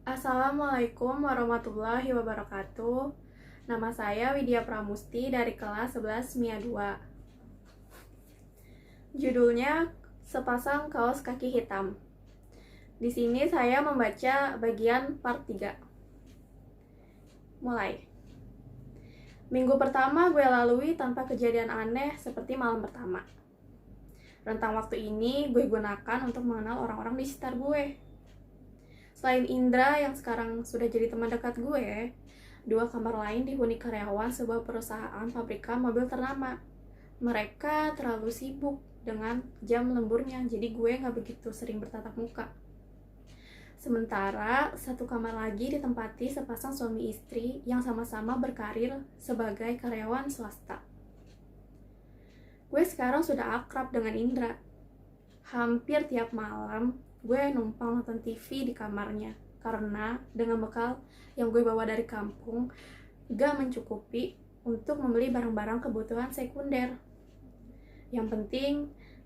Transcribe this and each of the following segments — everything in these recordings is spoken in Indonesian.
Assalamualaikum warahmatullahi wabarakatuh. Nama saya Widya Pramusti dari kelas 11 MIA 2. Judulnya Sepasang Kaos Kaki Hitam. Di sini saya membaca bagian part 3. Mulai. Minggu pertama gue lalui tanpa kejadian aneh seperti malam pertama. Rentang waktu ini gue gunakan untuk mengenal orang-orang di sekitar gue. Selain Indra yang sekarang sudah jadi teman dekat gue, 2 kamar lain dihuni karyawan sebuah perusahaan pabrikan mobil ternama. Mereka terlalu sibuk dengan jam lemburnya, jadi gue gak begitu sering bertatap muka. Sementara 1 kamar lagi ditempati sepasang suami istri yang sama-sama berkarir sebagai karyawan swasta. Gue sekarang sudah akrab dengan Indra. Hampir tiap malam gue numpang nonton TV di kamarnya, karena dengan bekal yang gue bawa dari kampung gak mencukupi untuk membeli barang-barang kebutuhan sekunder. Yang penting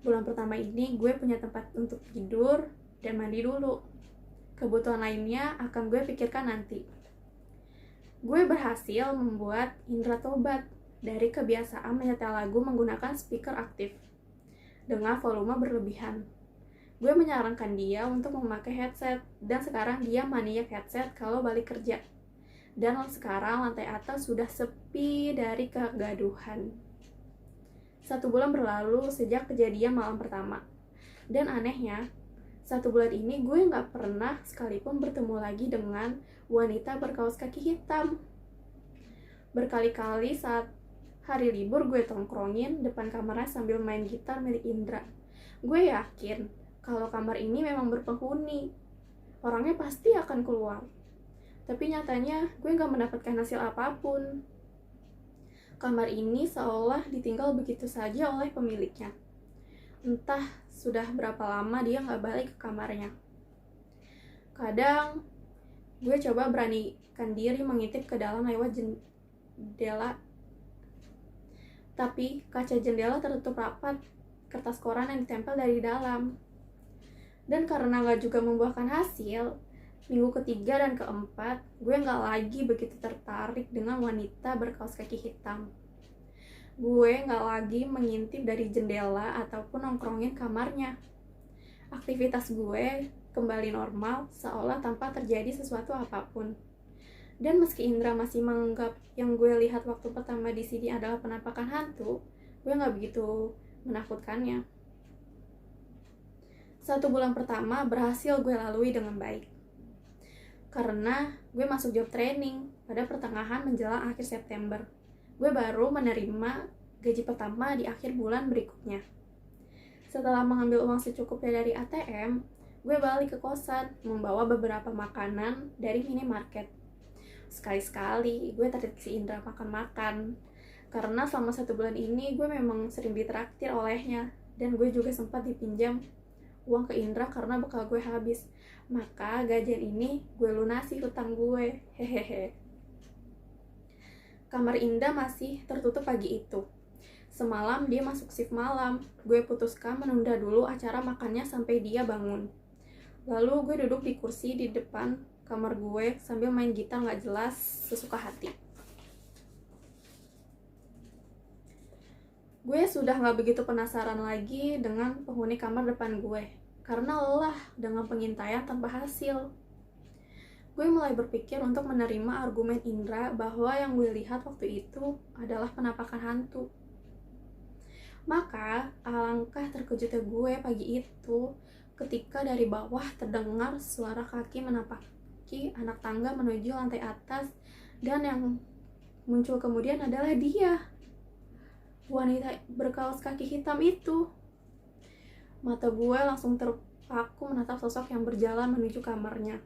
bulan pertama ini gue punya tempat untuk tidur dan mandi dulu. Kebutuhan lainnya akan gue pikirkan nanti. Gue berhasil membuat Indra tobat dari kebiasaan menyetel lagu menggunakan speaker aktif dengan volume berlebihan. Gue menyarankan dia untuk memakai headset, dan sekarang dia maniak headset kalau balik kerja. Dan sekarang lantai atas sudah sepi dari kegaduhan. 1 bulan berlalu sejak kejadian malam pertama. Dan anehnya, 1 bulan ini gue gak pernah sekalipun bertemu lagi dengan wanita berkaos kaki hitam. Berkali-kali saat hari libur gue tongkrongin depan kamarnya sambil main gitar milik Indra. Gue yakin kalau kamar ini memang berpenghuni, orangnya pasti akan keluar. Tapi nyatanya gue gak mendapatkan hasil apapun. Kamar ini seolah ditinggal begitu saja oleh pemiliknya. Entah sudah berapa lama dia gak balik ke kamarnya. Kadang gue coba beranikan diri mengintip ke dalam lewat jendela, tapi kaca jendela tertutup rapat, kertas koran yang ditempel dari dalam. Dan karena gak juga membuahkan hasil, minggu ketiga dan keempat, gue gak lagi begitu tertarik dengan wanita berkaos kaki hitam. Gue gak lagi mengintip dari jendela ataupun nongkrongin kamarnya. Aktivitas gue kembali normal, seolah tanpa terjadi sesuatu apapun. Dan meski Indra masih menganggap yang gue lihat waktu pertama di sini adalah penampakan hantu, gue gak begitu menakutkannya. 1 bulan pertama berhasil gue lalui dengan baik. Karena gue masuk job training pada pertengahan menjelang akhir September. Gue baru menerima gaji pertama di akhir bulan berikutnya. Setelah mengambil uang secukupnya dari ATM, gue balik ke kosan membawa beberapa makanan dari minimarket. Sekali-sekali gue tarik si Indra makan-makan. Karena selama 1 bulan ini gue memang sering ditraktir olehnya, dan gue juga sempat dipinjam uang ke Indra karena bekal gue habis. Maka gajian ini gue lunasi hutang gue. Hehehe. Kamar Indra masih tertutup pagi itu. Semalam dia masuk shift malam. Gue putuskan menunda dulu acara makannya sampai dia bangun. Lalu gue duduk di kursi di depan kamar gue sambil main gitar gak jelas sesuka hati. Gue sudah gak begitu penasaran lagi dengan penghuni kamar depan gue, karena lelah dengan pengintaian tanpa hasil. Gue mulai berpikir untuk menerima argumen Indra bahwa yang gue lihat waktu itu adalah penampakan hantu. Maka alangkah terkejutnya gue pagi itu ketika dari bawah terdengar suara kaki menapaki anak tangga menuju lantai atas, dan yang muncul kemudian adalah dia, wanita berkaos kaki hitam itu. Mata gue langsung terpaku menatap sosok yang berjalan menuju kamarnya.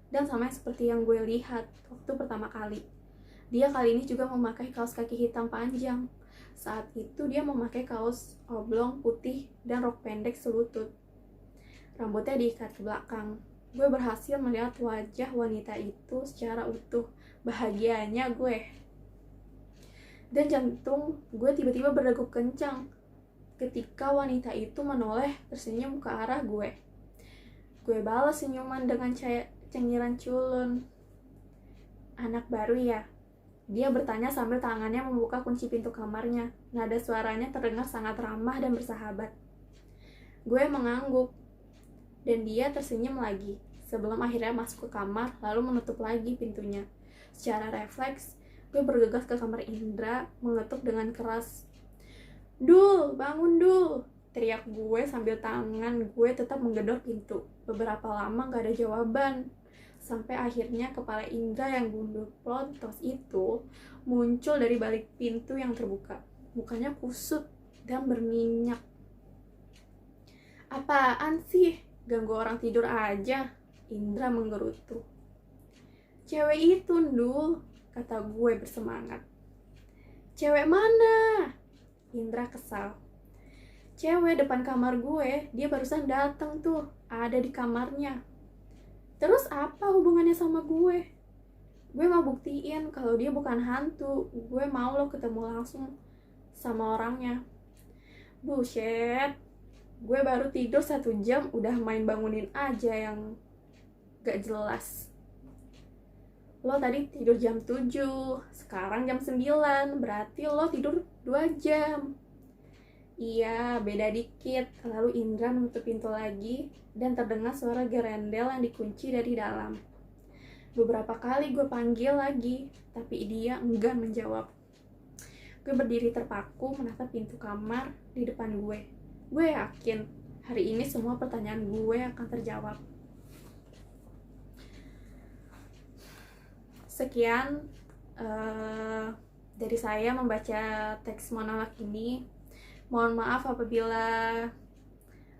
Dan sama seperti yang gue lihat waktu pertama kali. Dia kali ini juga memakai kaos kaki hitam panjang. Saat itu dia memakai kaos oblong putih dan rok pendek selutut. Rambutnya diikat ke belakang. Gue berhasil melihat wajah wanita itu secara utuh. Bahagianya gue. Dan jantung gue tiba-tiba berdegup kencang ketika wanita itu menoleh tersenyum ke arah gue. Gue balas senyuman dengan cengiran culun. Anak baru ya? Dia bertanya sambil tangannya membuka kunci pintu kamarnya. Nada suaranya terdengar sangat ramah dan bersahabat. Gue mengangguk, dan dia tersenyum lagi, sebelum akhirnya masuk ke kamar, lalu menutup lagi pintunya. Secara refleks, gue bergegas ke kamar Indra, mengetuk dengan keras. "Dul, bangun Dul!" teriak gue sambil tangan gue tetap menggedor pintu. Beberapa lama gak ada jawaban. Sampai akhirnya kepala Indra yang gundul plontos itu muncul dari balik pintu yang terbuka. Mukanya kusut dan berminyak. "Apaan sih? Ganggu orang tidur aja," Indra menggerutu. "Cewek itu, Ndul," kata gue bersemangat. "Cewek mana?" Indra kesal. "Cewek depan kamar gue, dia barusan datang tuh, ada di kamarnya." "Terus apa hubungannya sama gue?" "Gue mau buktiin kalau dia bukan hantu. Gue mau lo ketemu langsung sama orangnya." "Bullshit. Gue baru tidur 1 jam, udah main bangunin aja yang gak jelas. Lo tadi tidur jam 7, sekarang jam 9, berarti lo tidur 2 jam. "Iya, beda dikit." Lalu Indra menutup pintu lagi, dan terdengar suara gerendel yang dikunci dari dalam. Beberapa kali gue panggil lagi, tapi dia enggan menjawab. Gue berdiri terpaku menatap pintu kamar di depan gue. Gue yakin hari ini semua pertanyaan gue akan terjawab. Sekian dari saya membaca teks monolog ini. Mohon maaf apabila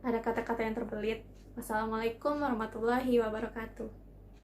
ada kata-kata yang terbelit. Wassalamualaikum warahmatullahi wabarakatuh.